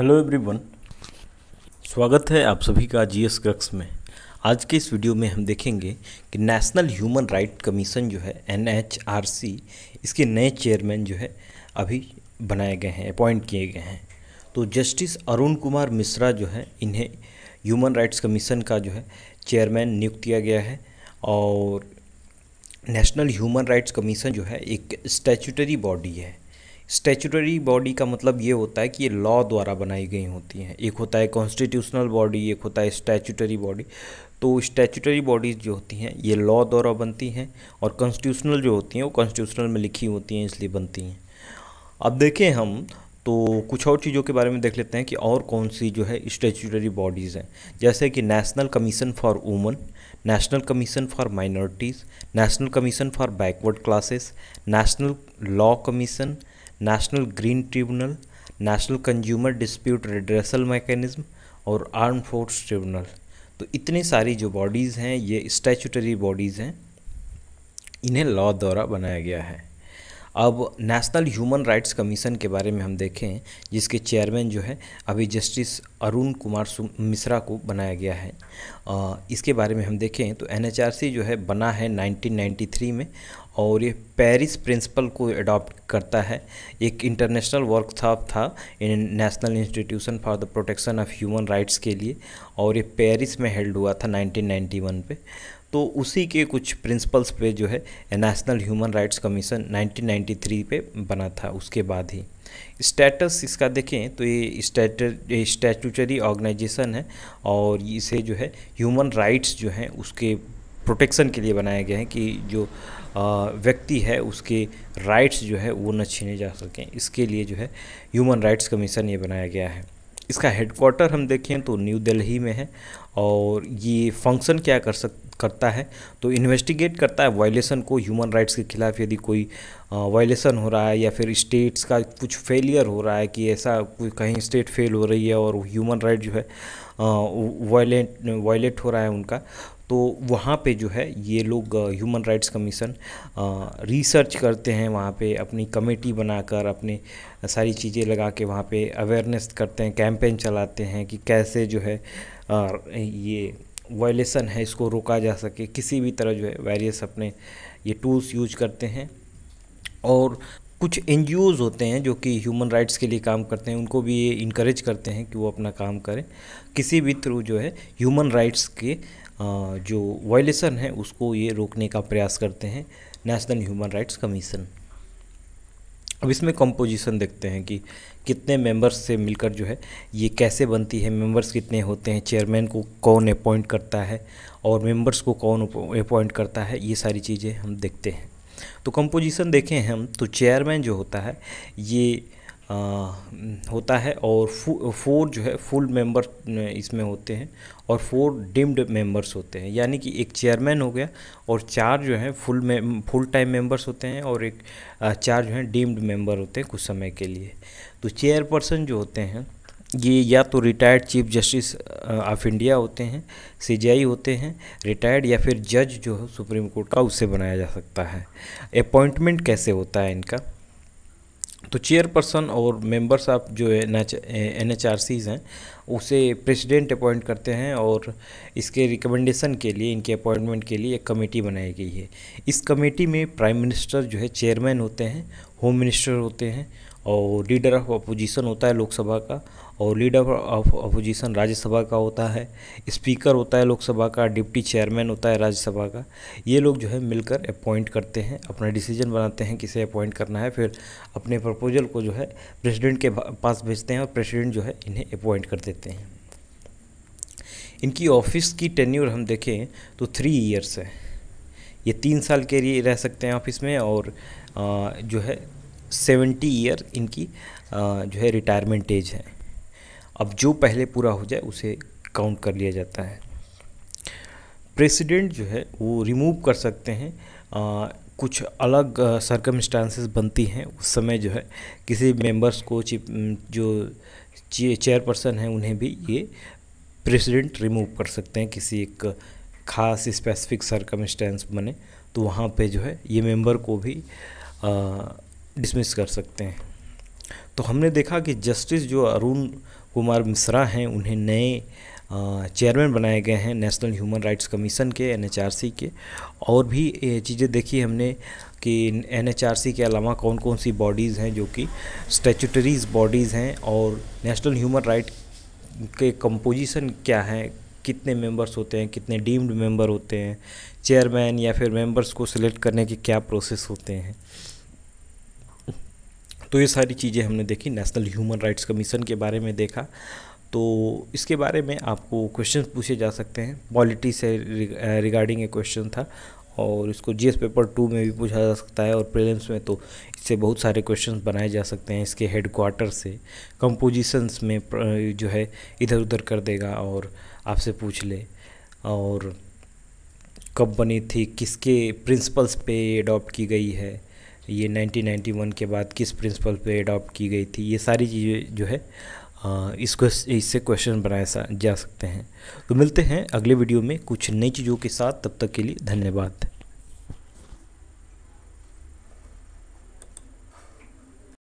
Hello everyone, स्वागत है आप सभी का जीएस क्रक्स में। आज के इस वीडियो में हम देखेंगे कि नेशनल ह्यूमन राइट कमीशन जो है एनएचआरसी, इसके नए चेयरमैन जो है अभी बनाए गए हैं, अपॉइंट किए गए हैं। तो जस्टिस अरुण कुमार मिश्रा जो है, इन्हें ह्यूमन राइट्स कमीशन का जो है चेयरमैन नियुक्त किया गया है। और नेशनल ह्यूमन राइट्स कमीशन जो है एक स्टैट्यूटरी बॉडी है। स्टैट्यूटरी बॉडी का मतलब ये होता है कि ये लॉ द्वारा बनाई गई होती हैं। एक होता है कॉन्स्टिट्यूशनल बॉडी, एक होता है स्टैट्यूटरी बॉडी। तो स्टैट्यूटरी बॉडीज़ जो होती हैं ये लॉ द्वारा बनती हैं, और कॉन्स्टिट्यूशनल जो होती हैं वो कॉन्स्टिट्यूशनल में लिखी होती हैं, इसलिए बनती हैं। अब देखें हम तो कुछ और चीज़ों के बारे में देख लेते हैं कि और कौन सी जो है स्टैट्यूटरी बॉडीज़ हैं। जैसे कि national commission for women, national commission for minorities, national commission for backward classes, national law commission, national green tribunal, national consumer dispute redressal mechanism और आर्म फोर्स ट्रिब्यूनल। तो इतनी सारी जो बॉडीज़ हैं ये स्टैट्यूटरी बॉडीज़ हैं, इन्हें लॉ द्वारा बनाया गया है। अब नेशनल ह्यूमन राइट्स कमीशन के बारे में हम देखें, जिसके चेयरमैन जो है अभी जस्टिस अरुण कुमार मिश्रा को बनाया गया है। इसके बारे में हम देखें तो एनएचआरसी जो है बना है 1993 में, और ये पेरिस प्रिंसिपल को अडॉप्ट करता है। एक इंटरनेशनल वर्कशॉप था in national institution for the protection of human rights के लिए, और ये पेरिस में हेल्ड हुआ था 1991 पे। तो उसी के कुछ प्रिंसिपल्स पे जो है नेशनल ह्यूमन राइट्स कमीशन 1993 पे बना था। उसके बाद ही स्टेटस इसका देखें तो ये स्टैट्यूटरी ऑर्गेनाइजेशन है, और इसे जो है ह्यूमन राइट्स जो हैं उसके प्रोटेक्शन के लिए बनाया गया है कि जो व्यक्ति है उसके राइट्स जो है वो न छीने जा सकें। इसके लिए जो है ह्यूमन राइट्स कमीशन ये बनाया गया है। इसका हेडक्वार्टर हम देखें तो न्यू दिल्ली में है, और ये फंक्शन क्या करता है तो इन्वेस्टिगेट करता है वायलेशन को ह्यूमन राइट्स के खिलाफ। यदि कोई वायलेशन हो रहा है या फिर स्टेट्स का कुछ फेलियर हो रहा है कि ऐसा कोई कहीं स्टेट फेल हो रही है और ह्यूमन राइट जो है वायलेट हो रहा है उनका, तो वहाँ पे जो है ये लोग ह्यूमन राइट्स कमीशन रिसर्च करते हैं। वहाँ पे अपनी कमेटी बनाकर अपने सारी चीज़ें लगा के वहाँ पे अवेयरनेस करते हैं, कैंपेन चलाते हैं कि कैसे जो है ये वायलेशन है इसको रोका जा सके। किसी भी तरह जो है वेरियस अपने ये टूल्स यूज करते हैं। और कुछ एनजीओज़ होते हैं जो कि ह्यूमन राइट्स के लिए काम करते हैं, उनको भी ये इनकरेज करते हैं कि वो अपना काम करें, किसी भी थ्रू जो है ह्यूमन राइट्स के जो वायलेशन है उसको ये रोकने का प्रयास करते हैं नेशनल ह्यूमन राइट्स कमीशन। अब इसमें कंपोजिशन देखते हैं कि कितने मेंबर्स से मिलकर जो है ये कैसे बनती है, मेंबर्स कितने होते हैं, चेयरमैन को कौन अपॉइंट करता है और मेंबर्स को कौन अपॉइंट करता है, ये सारी चीज़ें हम देखते हैं। तो कंपोजिशन देखें हम तो चेयरमैन जो होता है ये होता है, और 4 जो है फुल मेंबर इसमें होते हैं और 4 डिम्ड मेंबर्स होते हैं। यानी कि एक चेयरमैन हो गया और 4 जो है फुल टाइम मेंबर्स होते हैं, और एक 4 जो हैं डीम्ड मेंबर होते हैं कुछ समय के लिए। तो चेयरपर्सन जो होते हैं ये या तो retired chief justice of India होते हैं, सीजेआई होते हैं रिटायर्ड, या फिर जज जो है सुप्रीम कोर्ट का, उससे बनाया जा सकता है। अपॉइंटमेंट कैसे होता है इनका, तो चेयरपर्सन और मेंबर्स ऑफ जो एनएचआरसीज़ हैं उसे प्रेसिडेंट अपॉइंट करते हैं, और इसके रिकमेंडेशन के लिए, इनके अपॉइंटमेंट के लिए एक कमेटी बनाई गई है। इस कमेटी में प्राइम मिनिस्टर जो है चेयरमैन होते हैं, होम मिनिस्टर होते हैं, और लीडर ऑफ अपोजिशन होता है लोकसभा का, और लीडर ऑफ अपोजिशन राज्यसभा का होता है, स्पीकर होता है लोकसभा का, डिप्टी चेयरमैन होता है राज्यसभा का। ये लोग जो है मिलकर अपॉइंट करते हैं, अपना डिसीजन बनाते हैं किसे अपॉइंट करना है, फिर अपने प्रपोजल को जो है प्रेसिडेंट के पास भेजते हैं, और प्रेसिडेंट जो है इन्हें अपॉइंट कर देते हैं। इनकी ऑफिस की टेन्यूर हम देखें तो 3 ईयर्स है। ये 3 साल के लिए रह सकते हैं ऑफिस में, और जो है 70 ईयर इनकी जो है रिटायरमेंट एज है। अब जो पहले पूरा हो जाए उसे काउंट कर लिया जाता है। प्रेसिडेंट जो है वो रिमूव कर सकते हैं, कुछ अलग सर्कमस्टांसेस बनती हैं उस समय जो है किसी मेंबर्स को जो चेयरपर्सन हैं उन्हें भी ये प्रेसिडेंट रिमूव कर सकते हैं। किसी एक खास स्पेसिफिक सर्कमस्टांस बने तो वहाँ पे जो है ये मेंबर को भी डिसमिस कर सकते हैं। तो हमने देखा कि जस्टिस जो अरुण कुमार मिश्रा हैं, उन्हें नए चेयरमैन बनाए गए हैं नेशनल ह्यूमन राइट्स कमीशन के, NHRC के। और भी चीज़ें देखी हमने कि NHRC के अलावा कौन कौन सी बॉडीज़ हैं जो कि स्टैट्यूटरीज बॉडीज़ हैं, और नेशनल ह्यूमन राइट के कंपोजिशन क्या है, कितने मेंबर्स होते हैं, कितने डीम्ड मेंबर होते हैं, चेयरमैन या फिर मेंबर्स को सिलेक्ट करने के क्या प्रोसेस होते हैं। तो ये सारी चीज़ें हमने देखी, नेशनल ह्यूमन राइट्स कमीशन के बारे में देखा। तो इसके बारे में आपको क्वेश्चन पूछे जा सकते हैं, पॉलिटी से रिगार्डिंग एक क्वेश्चन था, और इसको GS पेपर 2 में भी पूछा जा सकता है, और प्रीलिम्स में तो इससे बहुत सारे क्वेश्चंस बनाए जा सकते हैं। इसके हेडक्वार्टर से कंपोजिशंस में जो है इधर उधर कर देगा और आपसे पूछ ले, और कब बनी थी, किसके प्रिंसिपल्स पे अडॉप्ट की गई है, ये 1991 के बाद किस प्रिंसिपल पे अडॉप्ट की गई थी, ये सारी चीज़ें जो है इससे क्वेश्चन बनाए जा सकते हैं। तो मिलते हैं अगले वीडियो में कुछ नई चीज़ों के साथ, तब तक के लिए धन्यवाद।